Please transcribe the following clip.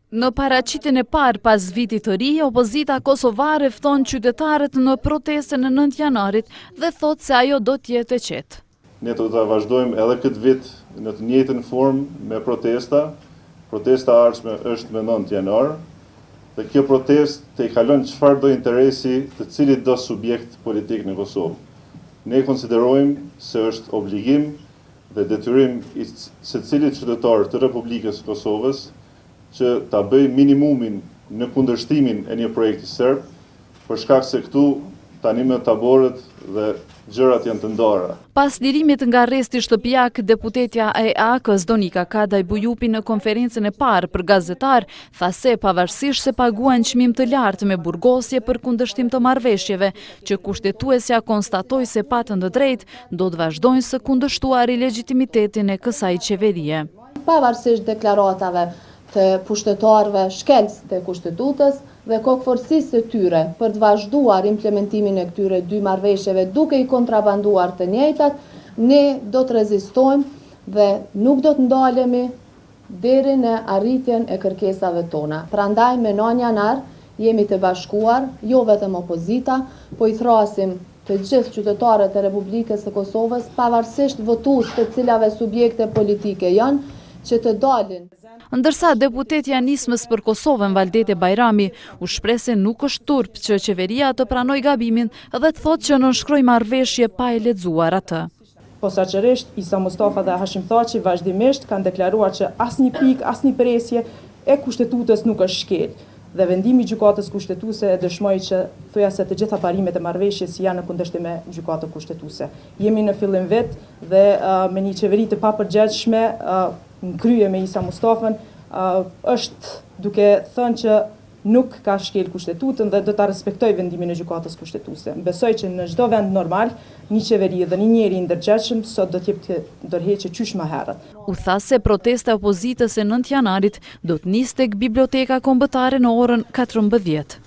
Në paraqitjen e parë pas vitit të ri, opozita kosovare fton qytetarët në protestën e 9 janarit dhe thot se ajo do të jetë e qetë. Ne do të vazhdojmë edhe këtë vit në të njëjtën formë me protesta. Protesta ardhshme është me 9 janar dhe kjo protestë të i kalon çfarë do interesi të cilit do subjekt politik në Kosovë. Ne konsiderojmë se është obligim dhe detyrim i secilit qytetar të Republikës së Kosovës që ta bëj minimumin në kundërshtimin e një projekti serb, për shkak se këtu tani me taborët dhe gjërat janë të ndara. Pas lirimit nga arresti shtëpiak, deputetja e AK-s Donika Kadaj Bujupi në konferencën e parë për gazetar tha se pavarësisht se paguan çmim të lartë me burgosje për kundërshtim të marrëveshjeve, që kushtetuesja konstatoi se patën të drejtë, do të vazhdojnë së kundërshtuari legitimitetin e kësaj qeverie. Pavarësisht deklaratave të pushtetarëve shkelës të kushtetutës dhe kokëforësisë të tyre për të vazhduar implementimin e këtyre dy marrëveshjeve duke i kontrabanduar të njëjtat, ne do të rezistojmë dhe nuk do të ndalemi deri në arritjen e kërkesave tona. Prandaj me 9 janar jemi të bashkuar, jo vetëm opozita, po i thrasim të gjithë qytetarët e Republikës së Kosovës, pavarësisht votues të cilave subjekte politike janë, që të dalin. Ndërsa deputetja nismës për Kosovën Valdete Bajrami u shpreh se nuk është turp që qeveria të pranoj gabimin dhe të thotë që nënshkroi marrëveshje pa e lexuar atë. Posaçërisht Isa Mustafa dhe Hashim Thaçi vazhdimisht kanë deklaruar që asnjë pikë, asnjë presje e kushtetues nuk është shkel. Dhe vendimi i gjykatës kushtetuese e dëshmoi që thoya se të gjitha parimet e marrëveshjes janë në kundërshtim me gjykatën kushtetuese. Jemi në fillim vit dhe me një qeveri të papërgjegjshme në krye me Isa Mustafën, është duke thënë që nuk ka shkel kushtetutën dhe do ta respektoj vendimin e gjykatës kushtetuese. Besoj që në çdo vend normal, një qeveri dhe një njeri i ndërgjegjshëm sot do të jepte ndërheqje qysh më herët. U tha se protesta e opozitës e 9 janarit do të nisë tek biblioteka kombëtare në orën 14.